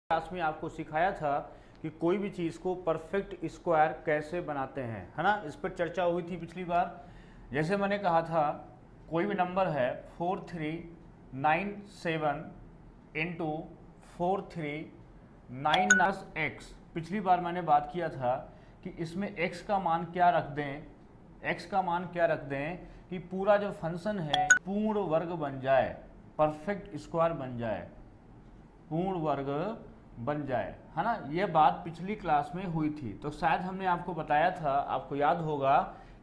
Class में आपको सिखाया था कि कोई भी चीज़ को परफेक्ट स्क्वायर कैसे बनाते हैं, है ना। इस पर चर्चा हुई थी पिछली बार। जैसे मैंने कहा था कोई भी नंबर है 4397 इंटू 4399 पिछली बार मैंने बात किया था कि इसमें x का मान क्या रख दें, x का मान क्या रख दें कि पूरा जो फंक्शन है पूर्ण वर्ग बन जाए, परफेक्ट स्क्वायर बन जाए, पूर्ण वर्ग बन जाए, है ना। ये बात पिछली क्लास में हुई थी। तो शायद हमने आपको बताया था, आपको याद होगा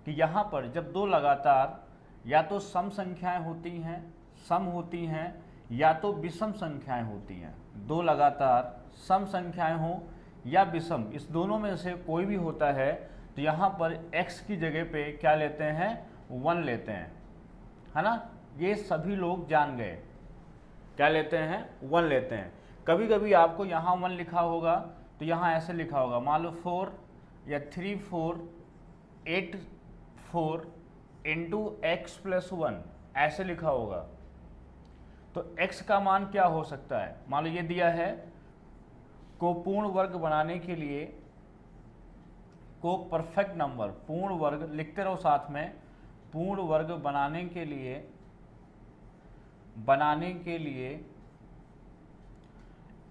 कि यहाँ पर जब दो लगातार या तो सम संख्याएं होती हैं, सम होती हैं, या तो विषम संख्याएं होती हैं, दो लगातार सम संख्याएं हो या विषम, इस दोनों में से कोई भी होता है, तो यहाँ पर x की जगह पे क्या लेते हैं, 1 लेते हैं, है ना। ये सभी लोग जान गए, क्या लेते हैं, 1 लेते हैं। कभी कभी आपको यहाँ 1 लिखा होगा तो यहाँ ऐसे लिखा होगा, मान लो 4 या 3484 इंटू एक्स प्लस 1 ऐसे लिखा होगा। तो x का मान क्या हो सकता है, मान लो ये दिया है, को पूर्ण वर्ग बनाने के लिए, को परफेक्ट नंबर पूर्ण वर्ग लिखते रहो साथ में, पूर्ण वर्ग बनाने के लिए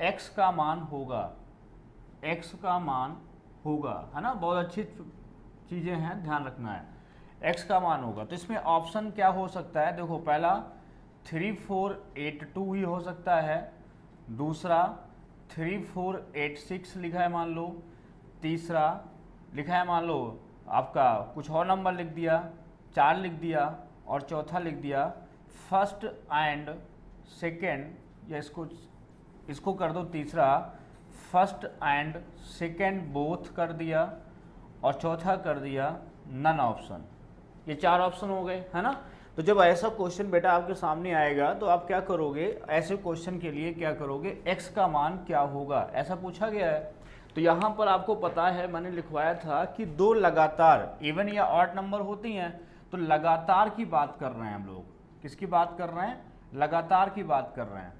x का मान होगा, x का मान होगा, है ना। बहुत अच्छी चीज़ें हैं, ध्यान रखना है, x का मान होगा। तो इसमें ऑप्शन क्या हो सकता है, देखो पहला 3482 ही हो सकता है, दूसरा 3486 लिखा है मान लो, तीसरा लिखा है मान लो आपका कुछ और नंबर लिख दिया, 4 लिख दिया, और चौथा लिख दिया फर्स्ट एंड सेकेंड, या इसको कर दो तीसरा, फर्स्ट एंड सेकेंड बोथ कर दिया, और चौथा कर दिया नन ऑप्शन। ये 4 ऑप्शन हो गए, है ना। तो जब ऐसा क्वेश्चन बेटा आपके सामने आएगा तो आप क्या करोगे, ऐसे क्वेश्चन के लिए क्या करोगे, x का मान क्या होगा, ऐसा पूछा गया है। तो यहाँ पर आपको पता है, मैंने लिखवाया था कि दो लगातार इवन या ऑड नंबर होती हैं, तो लगातार की बात कर रहे हैं हम लोग। किसकी बात कर रहे हैं, लगातार की बात कर रहे हैं।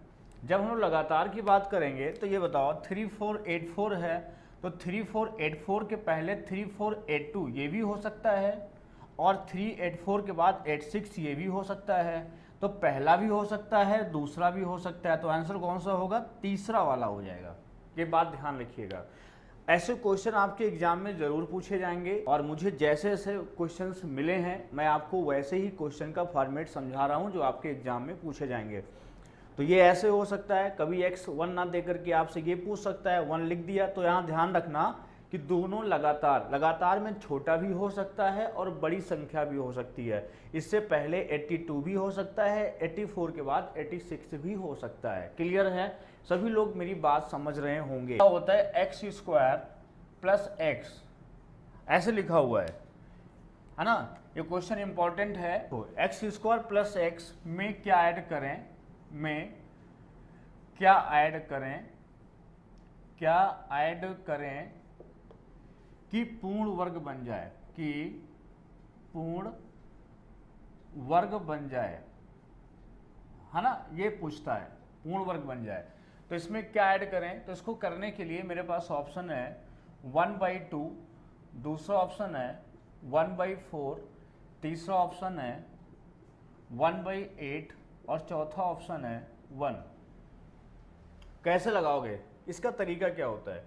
जब हम लोग लगातार की बात करेंगे तो ये बताओ 3484 है, तो 3484 के पहले 3482 ये भी हो सकता है, और 384 के बाद 86 ये भी हो सकता है। तो पहला भी हो सकता है, दूसरा भी हो सकता है, तो आंसर कौन सा होगा, तीसरा वाला हो जाएगा। ये बात ध्यान रखिएगा, ऐसे क्वेश्चन आपके एग्जाम में जरूर पूछे जाएंगे, और मुझे जैसे जैसे क्वेश्चंस मिले हैं मैं आपको वैसे ही क्वेश्चन का फॉर्मेट समझा रहा हूं जो आपके एग्जाम में पूछे जाएंगे। तो ये ऐसे हो सकता है, कभी x 1 ना देकर के आपसे ये पूछ सकता है, 1 लिख दिया। तो यहाँ ध्यान रखना कि दोनों लगातार में छोटा भी हो सकता है और बड़ी संख्या भी हो सकती है। इससे पहले 82 भी हो सकता है, 84 के बाद 86 भी हो सकता है। क्लियर है, सभी लोग मेरी बात समझ रहे होंगे। क्या होता है, एक्स स्क्वायर प्लस एक्स ऐसे लिखा हुआ है ना। ये क्वेश्चन इंपॉर्टेंट है। तो एक्स स्क्वायर प्लस एक्स में क्या ऐड करें, क्या ऐड करें कि पूर्ण वर्ग बन जाए, कि पूर्ण वर्ग बन जाए, है ना। ये पूछता है पूर्ण वर्ग बन जाए, तो इसमें क्या ऐड करें। तो इसको करने के लिए मेरे पास ऑप्शन है 1/2, दूसरा ऑप्शन है 1/4, तीसरा ऑप्शन है 1/8, और चौथा ऑप्शन है 1। कैसे लगाओगे, इसका तरीका क्या होता है,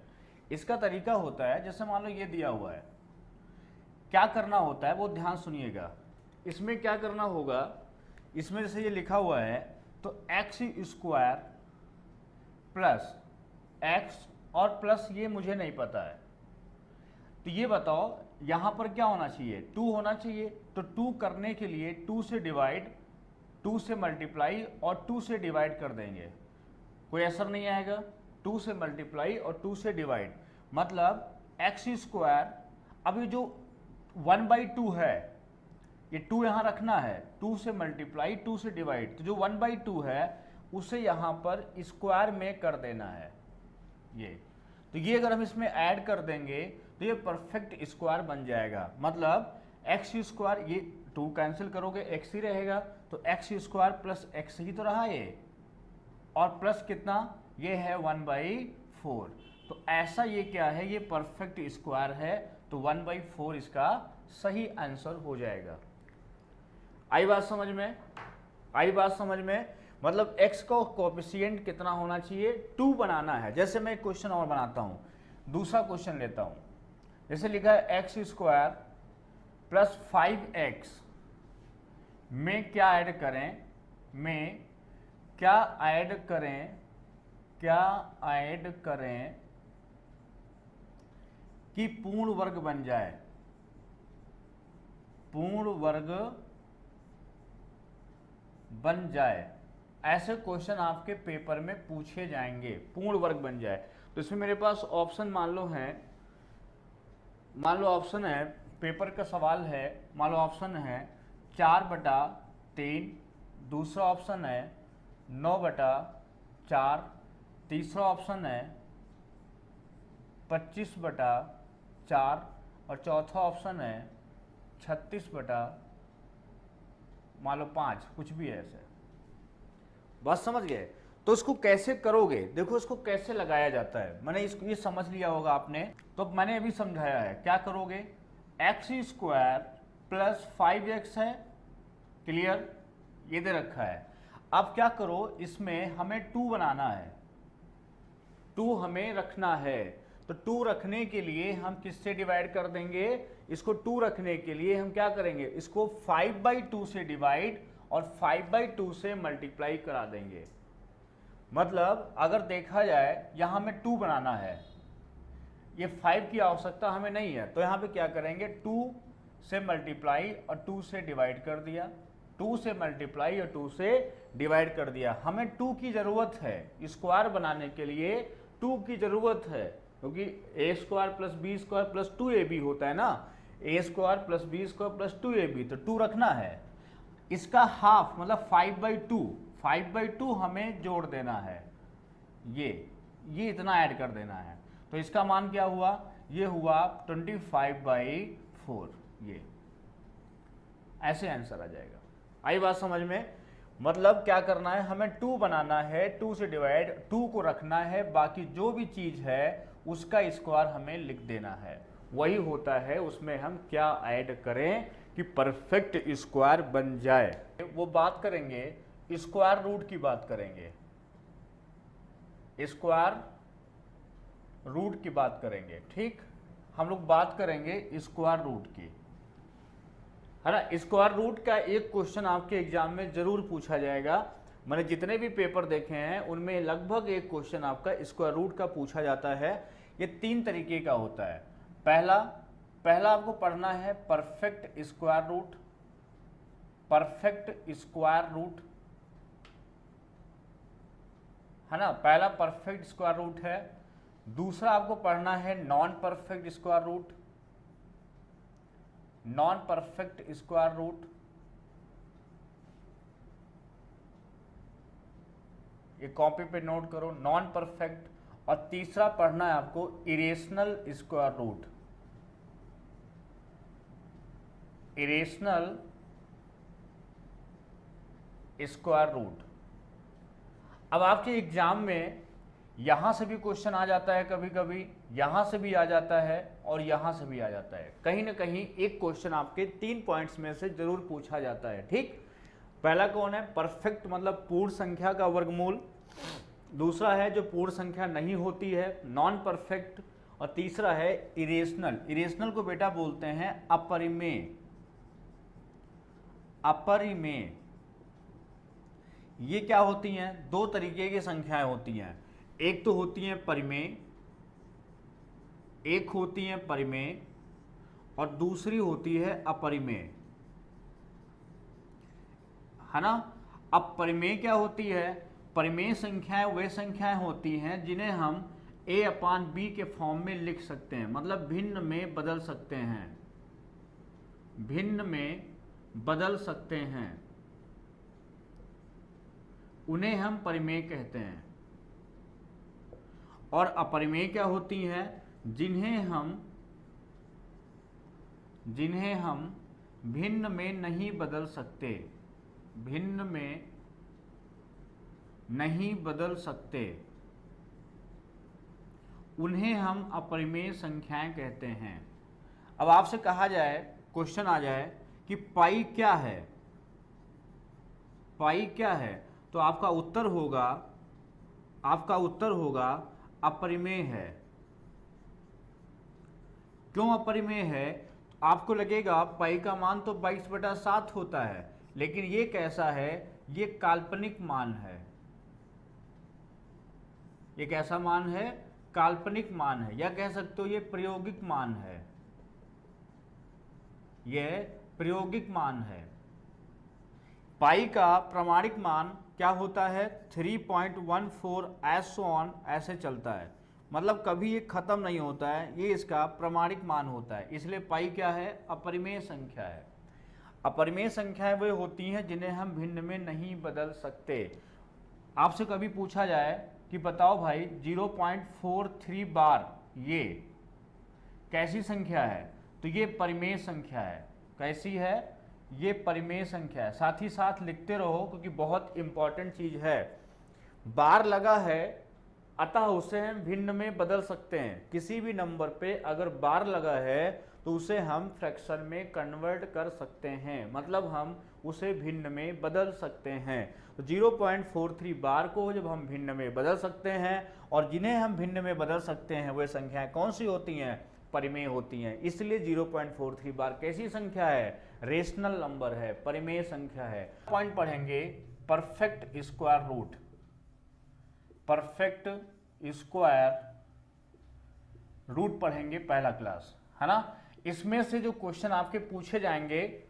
इसका तरीका होता है, जैसे मान लो ये दिया हुआ है, क्या करना होता है वो ध्यान सुनिएगा। इसमें क्या करना होगा, इसमें जैसे ये लिखा हुआ है, तो एक्स स्क्वायर प्लस एक्स, और प्लस ये मुझे नहीं पता है, तो ये बताओ यहां पर क्या होना चाहिए, 2 होना चाहिए। तो 2 करने के लिए 2 से डिवाइड, 2 से मल्टीप्लाई और 2 से डिवाइड कर देंगे, कोई असर नहीं आएगा। 2 से मल्टीप्लाई और 2 से डिवाइड, मतलब एक्स स्क्वायर, अभी जो 1/2 है, ये 2 यहाँ रखना है, 2 से मल्टीप्लाई 2 से डिवाइड, तो जो 1/2 है उसे यहाँ पर स्क्वायर में कर देना है ये। तो ये अगर हम इसमें ऐड कर देंगे तो ये परफेक्ट स्क्वायर बन जाएगा। मतलब एक्स स्क्वायर, ये 2 कैंसिल करोगे एक्स ही रहेगा, तो एक्स स्क्वायर प्लस एक्स ही तो रहा ये, और प्लस कितना, ये है 1/4। 4। तो ऐसा ये क्या है, ये परफेक्ट स्क्वायर है, तो 1/4 इसका सही आंसर हो जाएगा। आई बात समझ में? आई बात समझ में? मतलब x का कोएफिशिएंट कितना होना चाहिए, 2 बनाना है। जैसे मैं एक क्वेश्चन और बनाता हूं, दूसरा क्वेश्चन लेता हूं। जैसे लिखा है x² प्लस 5x में क्या ऐड करें, में क्या ऐड करें, क्या ऐड करें कि पूर्ण वर्ग बन जाए, पूर्ण वर्ग बन जाए। ऐसे क्वेश्चन आपके पेपर में पूछे जाएंगे, पूर्ण वर्ग बन जाए। तो इसमें मेरे पास ऑप्शन मान लो ऑप्शन है, पेपर का सवाल है, मान लो ऑप्शन है 4/3, दूसरा ऑप्शन है 9/4, तीसरा ऑप्शन है 25/4 और चौथा ऑप्शन है 36/5, कुछ भी है ऐसे। बात समझ गए? तो इसको कैसे करोगे, देखो इसको कैसे लगाया जाता है, मैंने इसको ये समझ लिया होगा आपने। तो मैंने अभी समझाया है, क्या करोगे, x² प्लस 5x है, क्लियर, ये दे रखा है। अब क्या करो, इसमें हमें 2 बनाना है, 2 हमें रखना है। तो 2 रखने के लिए हम किससे डिवाइड कर देंगे, इसको 2 रखने के लिए हम क्या करेंगे, इसको 5/2 से डिवाइड और 5/2 से मल्टीप्लाई करा देंगे। मतलब अगर देखा जाए यहां हमें 2 बनाना है, ये 5 की आवश्यकता हमें नहीं है, तो यहां पे क्या करेंगे, 2 से मल्टीप्लाई और 2 से डिवाइड कर दिया, 2 से मल्टीप्लाई और 2 से डिवाइड कर दिया। हमें 2 की जरूरत है, स्क्वायर बनाने के लिए 2 की जरूरत है, क्योंकि a² plus b² plus 2ab होता है ना, a² plus b² plus 2ab, तो 2 रखना है। इसका हाफ मतलब 5/2 हमें जोड़ देना है, ये इतना ऐड कर देना है। तो इसका मान क्या हुआ, ये हुआ 25/4, ये ऐसे आंसर आ जाएगा। आई बात समझ में? मतलब क्या करना है, हमें 2 बनाना है, 2 से डिवाइड, 2 को रखना है, बाकी जो भी चीज है उसका स्क्वायर हमें लिख देना है, वही होता है। उसमें हम क्या ऐड करें कि परफेक्ट स्क्वायर बन जाए। वो बात करेंगे, स्क्वायर रूट की बात करेंगे, स्क्वायर रूट की बात करेंगे, ठीक। हम लोग बात करेंगे स्क्वायर रूट की, है ना। स्क्वायर रूट का एक क्वेश्चन आपके एग्जाम में जरूर पूछा जाएगा। मैंने जितने भी पेपर देखे हैं उनमें लगभग एक क्वेश्चन आपका स्क्वायर रूट का पूछा जाता है। ये 3 तरीके का होता है। पहला आपको पढ़ना है perfect square root, perfect square root, है ना, पहला परफेक्ट स्क्वायर रूट है। दूसरा आपको पढ़ना है non perfect square root, non perfect square root, ये कॉपी पे नोट करो, नॉन परफेक्ट। और तीसरा पढ़ना है आपको irrational square root, irrational square root. अब आपके एग्जाम में यहां से भी क्वेश्चन आ जाता है, कभी कभी यहां से भी आ जाता है और यहां से भी आ जाता है। कहीं ना कहीं एक क्वेश्चन आपके 3 पॉइंट्स में से जरूर पूछा जाता है, ठीक। पहला कौन है, परफेक्ट मतलब पूर्ण संख्या का वर्गमूल। दूसरा है जो पूर्ण संख्या नहीं होती है, नॉन परफेक्ट। और तीसरा है इरेशनल। इरेशनल को बेटा बोलते हैं अपरिमेय, अपरिमेय। ये क्या होती हैं, 2 तरीके की संख्याएं होती हैं। एक तो होती हैं परिमेय, एक होती है परिमेय और दूसरी होती है अपरिमेय, है ना। अब परिमेय क्या होती है, परिमेय संख्याएं वे संख्याएं होती हैं जिन्हें हम a/b के फॉर्म में लिख सकते हैं, मतलब भिन्न में बदल सकते हैं, भिन्न में बदल सकते हैं, उन्हें हम परिमेय कहते हैं। और अपरिमेय क्या होती हैं, जिन्हें हम भिन्न में नहीं बदल सकते, भिन्न में नहीं बदल सकते। उन्हें हम अपरिमेय संख्याएं कहते हैं। अब आपसे कहा जाए, क्वेश्चन आ जाए कि पाई क्या है, पाई क्या है, तो आपका उत्तर होगा अपरिमेय है। क्यों अपरिमेय है? आपको लगेगा पाई का मान तो 22/7 होता है, लेकिन ये कैसा है, ये काल्पनिक मान है। ये कैसा मान है? काल्पनिक मान है, या कह सकते हो ये प्रायोगिक मान है। यह प्रायोगिक मान है। पाई का प्रमाणिक मान क्या होता है? 3.14 एस ऑन, ऐसे चलता है, मतलब कभी ये खत्म नहीं होता है, ये इसका प्रमाणिक मान होता है। इसलिए पाई क्या है? अपरिमेय संख्या है। अपरिमेय संख्याएं वे होती हैं जिन्हें हम भिन्न में नहीं बदल सकते। आपसे कभी पूछा जाए कि बताओ भाई 0.43 बार ये कैसी संख्या है, तो ये परिमेय संख्या है। कैसी है? ये परिमेय संख्या है। साथ ही साथ लिखते रहो, क्योंकि बहुत इंपॉर्टेंट चीज है। बार लगा है, अतः उसे हम भिन्न में बदल सकते हैं। किसी भी नंबर पे अगर बार लगा है तो उसे हम फ्रैक्शन में कन्वर्ट कर सकते हैं, मतलब हम उसे भिन्न में बदल सकते हैं। तो 0.43 बार को जब हम भिन्न में बदल सकते हैं, और जिन्हें हम भिन्न में बदल सकते हैं वे संख्याएं कौन सी होती हैं? परिमेय होती हैं। इसलिए 0.43 बार कैसी संख्या है? रेशनल नंबर है, परिमेय संख्या है। पॉइंट पढ़ेंगे perfect square root. Perfect square root पढ़ेंगे पहला क्लास, है ना। इसमें से जो क्वेश्चन आपके पूछे जाएंगे,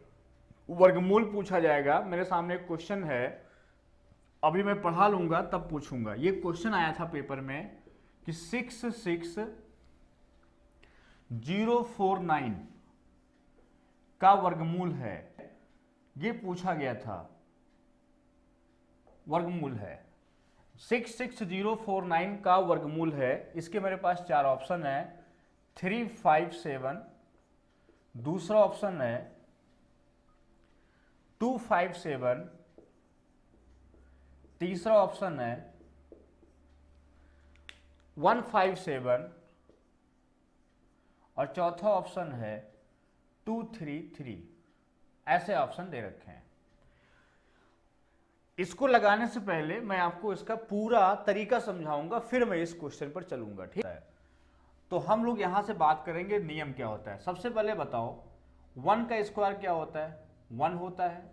वर्गमूल पूछा जाएगा। मेरे सामने एक क्वेश्चन है, अभी मैं पढ़ा लूंगा तब पूछूंगा। ये क्वेश्चन आया था पेपर में कि 66049 का वर्गमूल है, ये पूछा गया था। वर्गमूल है 66049 का वर्गमूल है। इसके मेरे पास 4 ऑप्शन है, 357, दूसरा ऑप्शन है 257, तीसरा ऑप्शन है 157 और चौथा ऑप्शन है 233। ऐसे ऑप्शन दे रखे हैं। इसको लगाने से पहले मैं आपको इसका पूरा तरीका समझाऊंगा, फिर मैं इस क्वेश्चन पर चलूंगा, ठीक है। तो हम लोग यहां से बात करेंगे नियम क्या होता है। सबसे पहले बताओ 1 का स्क्वायर क्या होता है? 1 होता है।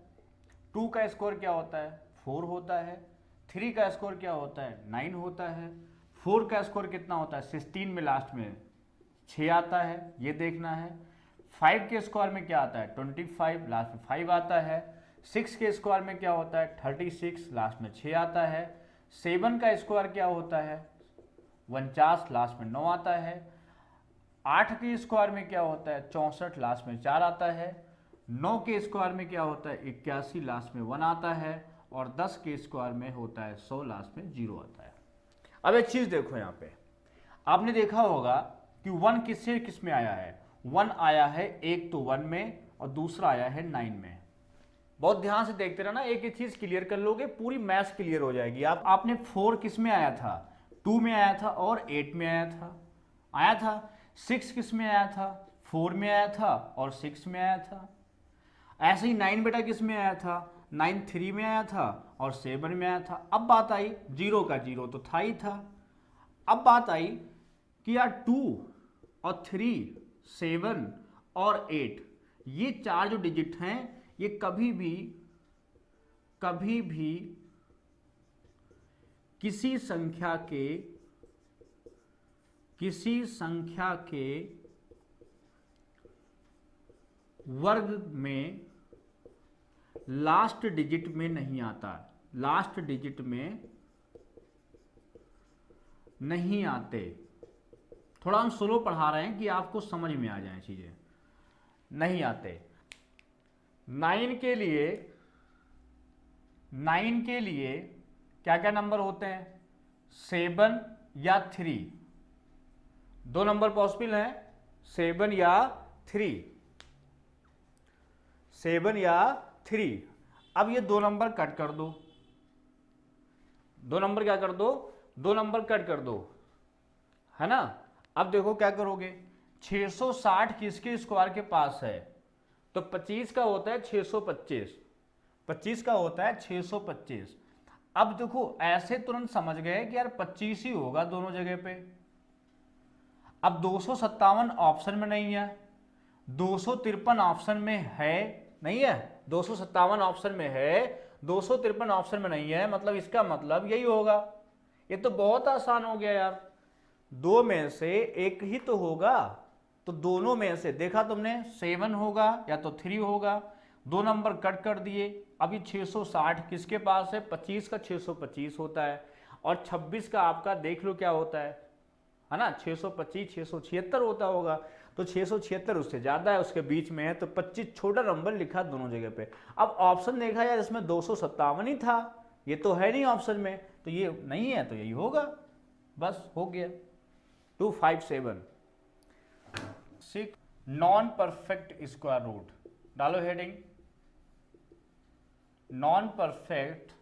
2 का स्क्वायर क्या होता है? 4 होता है। 3 का स्क्वायर क्या होता है? 9 होता है। 4 का स्क्वायर कितना होता है? 16 में लास्ट में 6 आता है, ये देखना है। 5 के स्क्वायर में क्या आता है? 25, लास्ट में 5 आता है। 6 के स्क्वायर में क्या होता है? 36, लास्ट में 6 आता है। 7 का स्क्वायर क्या होता है? 49, लास्ट में 9 आता है। 8 के स्क्वायर में क्या होता है? 64, लास्ट में 4 आता है। 9 के स्क्वायर में क्या होता है? 81, लास्ट में 1 आता है। और 10 के स्क्वायर में होता है 100, लास्ट में 0 आता है। अब एक चीज देखो, यहाँ पे आपने देखा होगा कि 1 किससे किस में आया है? 1 आया है एक तो 1 में, और दूसरा आया है 9 में। बहुत ध्यान से देखते रहना, एक एक चीज क्लियर कर लोगे पूरी मैथ्स क्लियर हो जाएगी। आपने 4 किस में आया था? 2 में आया था और 8 में आया था। 6 किस में आया था? 4 में आया था और 6 में आया था। ऐसे ही 9 बेटा किस में आया था? 9 3 में आया था और 7 में आया था। अब बात आई 0 का, 0 तो था ही था। अब बात आई कि यार 2 और 3, 7 और 8, ये 4 जो डिजिट हैं ये कभी भी किसी संख्या के वर्ग में लास्ट डिजिट में नहीं आता। लास्ट डिजिट में नहीं आते। थोड़ा हम स्लो पढ़ा रहे हैं कि आपको समझ में आ जाए चीजें। नहीं आते। 9 के लिए क्या क्या नंबर होते हैं? 7 या 3। 2 नंबर पॉसिबल हैं, 7 या 3। 7 या 3। अब ये 2 नंबर कट कर दो। 2 नंबर क्या कर दो? 2 नंबर कट कर दो, है ना। अब देखो क्या करोगे, 660 किसके स्क्वायर के पास है, तो 25 का होता है 625, 25 का होता है 625। अब देखो ऐसे तुरंत समझ गए कि यार 25 ही होगा दोनों जगह पे। अब 257 ऑप्शन में नहीं है, 253 ऑप्शन में है, नहीं है, 257 ऑप्शन में है, 253 ऑप्शन में नहीं है, मतलब इसका मतलब यही होगा। ये तो बहुत आसान हो गया यार, दो में से एक ही तो होगा, तो दोनों में से देखा तुमने 7 होगा या तो 3 होगा, दो नंबर कट कर दिए। अभी 660 किसके पास है, 25 का 625 होता है, और 26 का आपका देख लो क्या होता है ना, 625 676 होता होगा, तो 676 उससे ज्यादा है, उसके बीच में है, तो 25 छोटा नंबर लिखा दोनों जगह पे। अब ऑप्शन देखा यार, इसमें 257 ही था, ये तो है नहीं ऑप्शन में, तो ये नहीं है तो यही होगा, बस हो गया। 257 6 नॉन परफेक्ट स्क्वायर रूट, डालो हेडिंग नॉन परफेक्ट,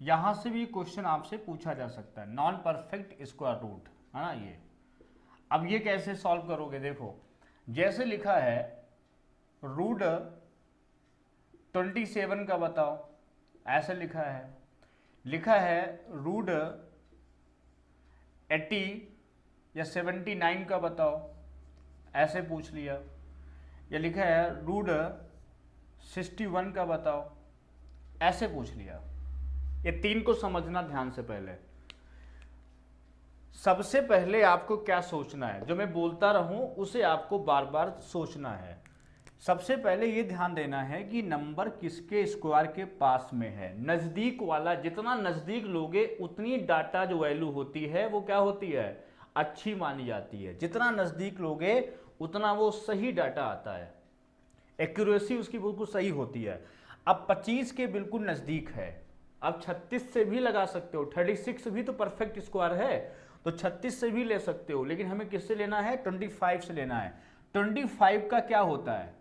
यहां से भी क्वेश्चन आपसे पूछा जा सकता है, नॉन परफेक्ट स्क्वायर रूट है ना ये। अब ये कैसे सॉल्व करोगे, देखो जैसे लिखा है रूट 27 का बताओ, ऐसे लिखा है रूट 80 या 79 का बताओ, ऐसे पूछ लिया, या लिखा है रूट 61 का बताओ, ऐसे पूछ लिया। ये तीन को समझना ध्यान से, पहले सबसे पहले आपको क्या सोचना है, जो मैं बोलता रहूं उसे आपको बार बार सोचना है। सबसे पहले ये ध्यान देना है कि नंबर किसके स्क्वायर के पास में है, नजदीक वाला, जितना नजदीक लोगे उतनी डाटा जो वैल्यू होती है वो क्या होती है, अच्छी मानी जाती है, जितना नजदीक लोगे उतना वो सही डाटा आता है, एक्यूरेसी उसकी बिल्कुल सही होती है। अब 25 के बिल्कुल नजदीक है, अब 36 से भी लगा सकते हो, 36 भी तो परफेक्ट स्क्वायर है, तो 36 से भी ले सकते हो, लेकिन हमें किससे लेना है, 25 से लेना है। 25 का क्या होता है,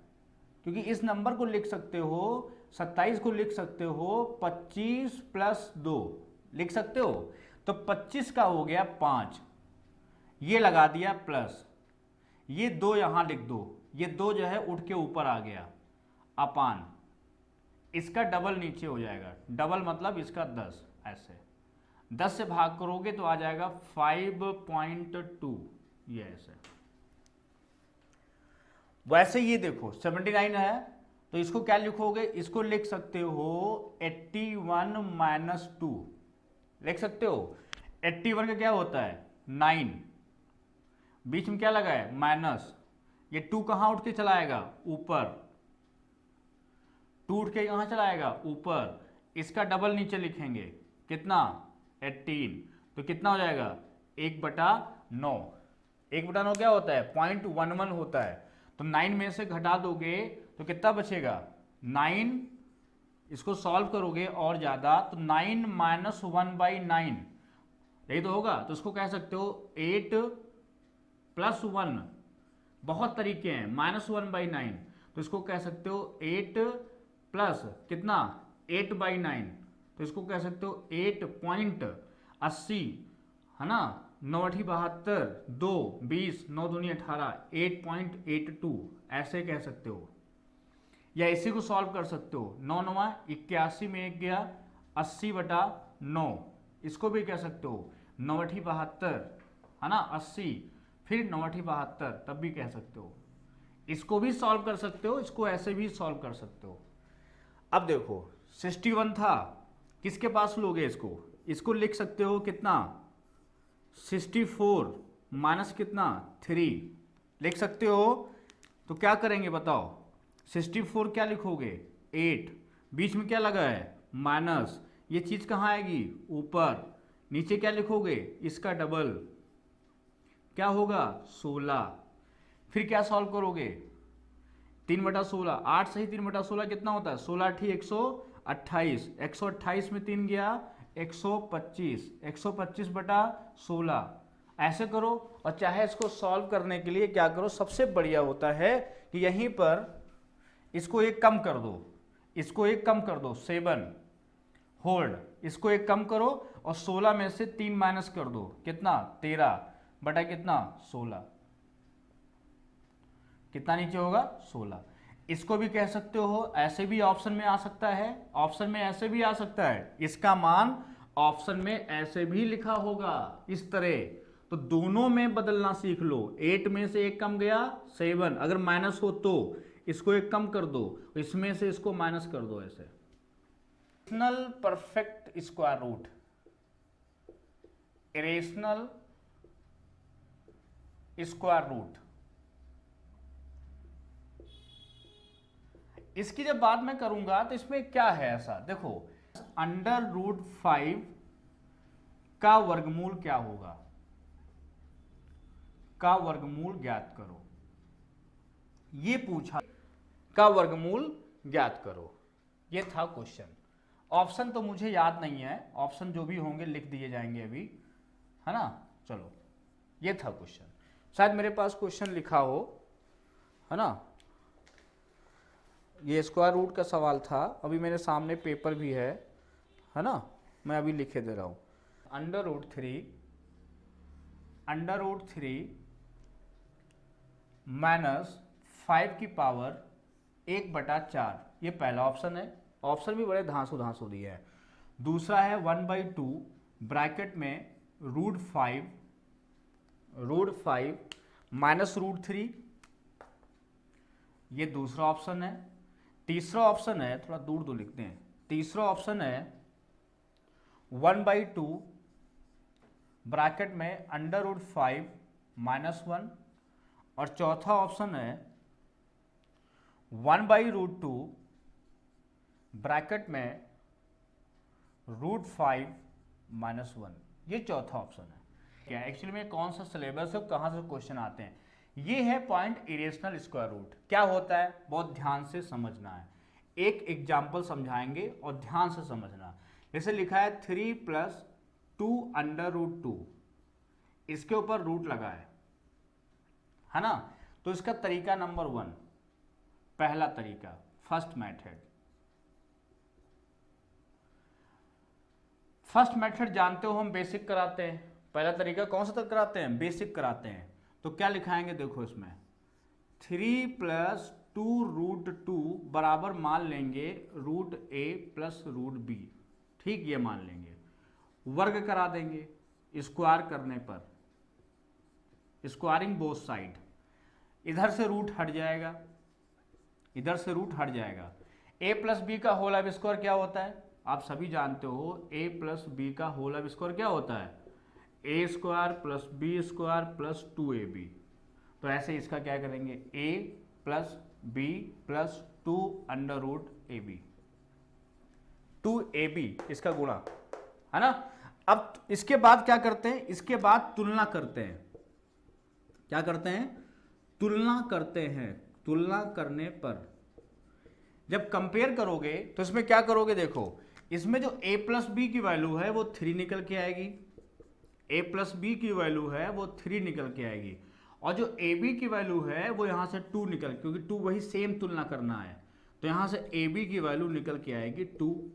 क्योंकि इस नंबर को लिख सकते हो, 27 को लिख सकते हो 25 + 2 लिख सकते हो, तो 25 का हो गया 5, ये लगा दिया प्लस, ये 2 यहां लिख दो, ये 2 जो है उठ के ऊपर आ गया, अपान, इसका डबल नीचे हो जाएगा, डबल मतलब इसका 10, ऐसे 10 से भाग करोगे तो आ जाएगा 5.2, ये ऐसे। वैसे ये देखो 79 है, तो इसको क्या लिखोगे, इसको लिख सकते हो 81 - 2 लिख सकते हो। 81 का क्या होता है 9, बीच में क्या लगा है माइनस, ये 2 कहां उठ के चलाएगा ऊपर, 2 उठ के कहां चलाएगा ऊपर, इसका डबल नीचे लिखेंगे कितना 18, तो कितना हो जाएगा 1/9, 1/9 क्या होता है 0.11 होता है, तो 9 में से घटा दोगे तो कितना बचेगा 9, इसको सॉल्व करोगे और ज्यादा तो 9 - 1/9 यही तो होगा, तो इसको कह सकते हो 8 + 1, बहुत तरीके हैं, -1/9, तो इसको कह सकते हो 8 प्लस कितना 8/9, तो इसको कह सकते हो 8.80 है ना, 9×8 = 2, 20, 9 दूनी 18, 8.82 ऐसे कह सकते हो, या इसी को सॉल्व कर सकते हो, 9 × 9 = 81 में 1 गया 80/9, इसको भी कह सकते हो 9×72 है ना 80, फिर 9×72 तब भी कह सकते हो, इसको भी सॉल्व कर सकते हो, इसको ऐसे भी सॉल्व कर सकते हो। अब देखो 61 था, किसके पास लोगे इसको लिख सकते हो कितना 64 माइनस कितना 3 लिख सकते हो, तो क्या करेंगे बताओ, 64 क्या लिखोगे 8, बीच में क्या लगा है माइनस, ये चीज कहाँ आएगी ऊपर, नीचे क्या लिखोगे इसका डबल, क्या होगा 16, फिर क्या सॉल्व करोगे 3/16, 8 सही 3/16 कितना होता है 16 × 128, 128 में 3 गया 125, 125/16 ऐसे करो। और चाहे इसको सॉल्व करने के लिए क्या करो, सबसे बढ़िया होता है कि यहीं पर इसको एक कम कर दो, इसको एक कम कर दो 7 होल्ड, इसको एक कम करो और 16 में से 3 माइनस कर दो कितना 13, बटा कितना 16, कितना नीचे होगा 16। इसको भी कह सकते हो, ऐसे भी ऑप्शन में आ सकता है, ऑप्शन में ऐसे भी आ सकता है, इसका मान ऑप्शन में ऐसे भी लिखा होगा इस तरह। तो दोनों में बदलना सीख लो। 8 में से एक कम गया 7, अगर माइनस हो तो इसको एक कम कर दो, इसमें से इसको माइनस कर दो ऐसे। Irrational perfect square root, irrational square root, इसकी जब बात मैं करूंगा तो इसमें क्या है ऐसा, देखो √5 का वर्गमूल क्या होगा, का वर्गमूल ज्ञात करो, ये पूछा, का वर्गमूल ज्ञात करो, ये था क्वेश्चन। ऑप्शन तो मुझे याद नहीं है, ऑप्शन जो भी होंगे लिख दिए जाएंगे अभी, है ना। चलो ये था क्वेश्चन, शायद मेरे पास क्वेश्चन लिखा हो, है ना। ये स्क्वायर रूट का सवाल था, अभी मेरे सामने पेपर भी है ना, मैं अभी लिखे दे रहा हूं। √3 माइनस 5 की पावर 1/4, ये पहला ऑप्शन है। ऑप्शन भी बड़े धांसू धांसू दिए हैं। दूसरा है 1/2 ब्रैकेट में √5 माइनस √3, ये दूसरा ऑप्शन है। तीसरा ऑप्शन है, थोड़ा दूर दो लिखते हैं, तीसरा ऑप्शन है 1/2 ब्रैकेट में √5 -1, और चौथा ऑप्शन है 1/√2 ब्रैकेट में √5 -1, ये चौथा ऑप्शन है। क्या एक्चुअली में कौन सा सिलेबस है, कहां से क्वेश्चन आते हैं, ये है पॉइंट इरेशनल स्क्वायर रूट क्या होता है, बहुत ध्यान से समझना है। एक एग्जाम्पल समझाएंगे और ध्यान से समझना। जैसे लिखा है 3 + 2 √2, इसके ऊपर रूट लगा है ना। तो इसका तरीका नंबर 1, पहला तरीका, फर्स्ट मेथड। फर्स्ट मेथड जानते हो, हम बेसिक कराते हैं। पहला तरीका कौन सा तक कराते हैं, बेसिक कराते हैं। तो क्या लिखाएंगे, देखो इसमें 3 + 2√2 बराबर मान लेंगे √a + √b, ठीक, ये मान लेंगे। वर्ग करा देंगे स्क्वायर करने पर, स्क्वायरिंग बोथ साइड, इधर से रूट हट जाएगा, इधर से रूट हट जाएगा। a + b का होल अब स्क्वायर क्या होता है, आप सभी जानते हो, a + b का होल अब स्क्वायर क्या होता है, a² + b² + 2ab। तो ऐसे इसका क्या करेंगे, a + b + 2 √ab, 2ab इसका गुणा, है ना। अब इसके बाद क्या करते हैं, इसके बाद तुलना करते हैं। क्या करते हैं, तुलना करते हैं। तुलना करने पर जब कंपेयर करोगे तो इसमें क्या करोगे, देखो इसमें जो a + b की वैल्यू है वो 3 निकल के आएगी, a + b की वैल्यू है वो 3 निकल के आएगी, और जो ab की वैल्यू है वो यहां से 2 निकल, क्योंकि 2 वही सेम तुलना करना है, तो यहां से ab की वैल्यू निकल के आएगी 2।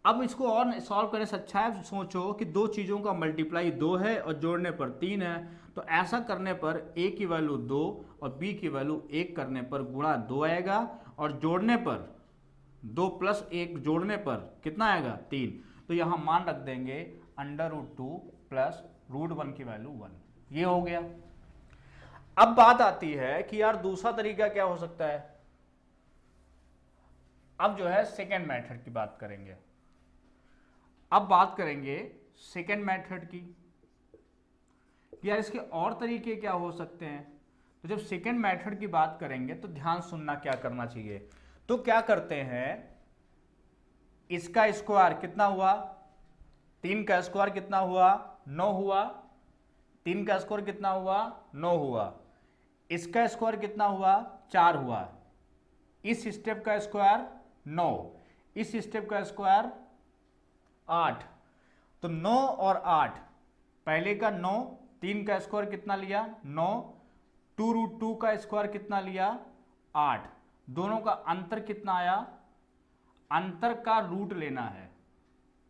अब इसको और सॉल्व करने से अच्छा है, सोचो कि दो चीज़ों का मल्टीप्लाई 2 है और जोड़ने पर 3 है, तो ऐसा करने पर a की वैल्यू 2 और b की वैल्यू 1 करने पर गुणा 2 आएगा, और जोड़ने पर 2 + 1 जोड़ने पर कितना आएगा, 3। तो यहाँ मान रख देंगे √2 + √1 की वैल्यू 1, ये हो गया। अब बात आती है कि यार दूसरा तरीका क्या हो सकता है। अब जो है सेकेंड मेथड की बात करेंगे। अब बात करेंगे सेकेंड मेथड की, यार इसके और तरीके क्या हो सकते हैं। तो जब सेकेंड मेथड की बात करेंगे तो ध्यान सुनना क्या करना चाहिए। तो क्या करते हैं, इसका स्क्वायर कितना हुआ, 3 का स्क्वायर कितना हुआ, 9 हुआ, 3 का स्क्वायर कितना हुआ, 9 हुआ, इसका स्क्वायर कितना हुआ, 4 हुआ, इस स्टेप का स्क्वायर 9, इस स्टेप का स्क्वायर 8। तो 9 और 8, पहले का 9, 3 का स्क्वायर कितना लिया 9, 2√2 का स्क्वायर कितना लिया 8, दोनों का अंतर कितना आया, अंतर का रूट लेना है,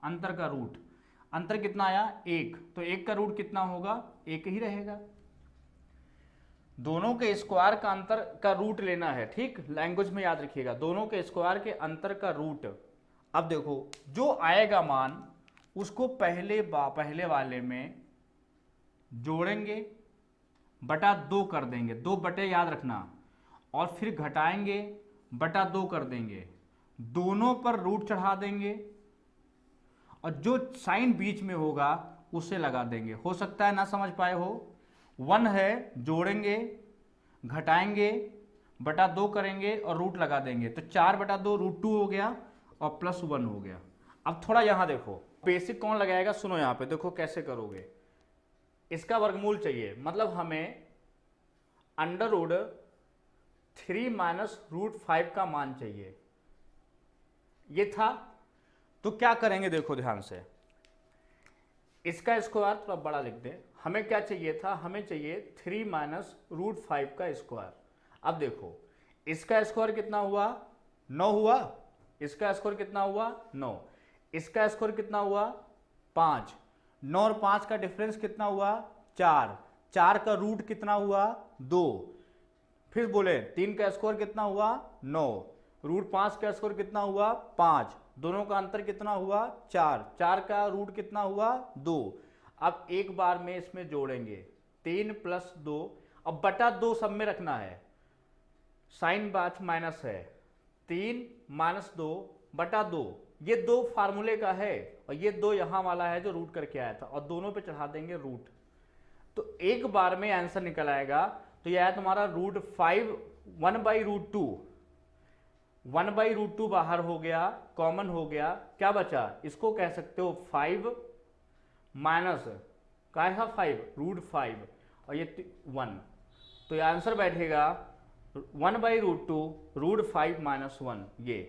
अंतर का रूट, अंतर कितना आया 1, तो 1 का रूट कितना होगा, 1 ही रहेगा, दोनों के स्क्वायर का अंतर का रूट लेना है, ठीक, लैंग्वेज में याद रखिएगा, दोनों के स्क्वायर के अंतर का रूट। अब देखो जो आएगा मान उसको पहले वाले में जोड़ेंगे, बटा 2 कर देंगे, 2 बटे याद रखना, और फिर घटाएंगे, बटा 2 कर देंगे, दोनों पर रूट चढ़ा देंगे, और जो साइन बीच में होगा उसे लगा देंगे। हो सकता है ना समझ पाए हो, 1 है, जोड़ेंगे, घटाएंगे, बटा 2 करेंगे और रूट लगा देंगे, तो 4 बटा 2 √2 हो गया और +1 हो गया। अब थोड़ा यहां देखो, बेसिक कौन लगाएगा, सुनो यहां पे देखो कैसे करोगे। इसका वर्गमूल चाहिए, मतलब हमें √3 - √5 का मान चाहिए, ये था। तो क्या करेंगे देखो ध्यान से, इसका स्क्वायर थोड़ा बड़ा लिख दे, हमें क्या चाहिए था, हमें चाहिए 3 - √5 का स्क्वायर। अब देखो इसका स्क्वायर कितना हुआ, 9 हुआ, इसका स्क्वायर कितना हुआ 9, इसका स्क्वायर कितना हुआ 5, 9 और 5 का डिफरेंस कितना हुआ 4, 4 का रूट कितना हुआ 2, फिर बोले 3 का स्क्वायर कितना हुआ 9, √5 का स्क्वायर कितना हुआ 5, दोनों का अंतर कितना हुआ 4, 4 का रूट कितना हुआ 2। अब एक बार में इसमें जोड़ेंगे 3 + 2, अब बटा 2 सब में रखना है, साइन बात माइनस है, 3 - 2 बटा 2, ये 2 फार्मूले का है और ये 2 यहां वाला है जो रूट करके आया था, और दोनों पे चढ़ा देंगे रूट, तो एक बार में आंसर निकल आएगा। तो यह है तुम्हारा √5, 1/√2, 1/√2 बाहर हो गया, कॉमन हो गया, क्या बचा, इसको कह सकते हो 5 माइनस क्या है 5 √5 और ये 1, तो ये आंसर बैठेगा 1/√2 √5 - 1 ये।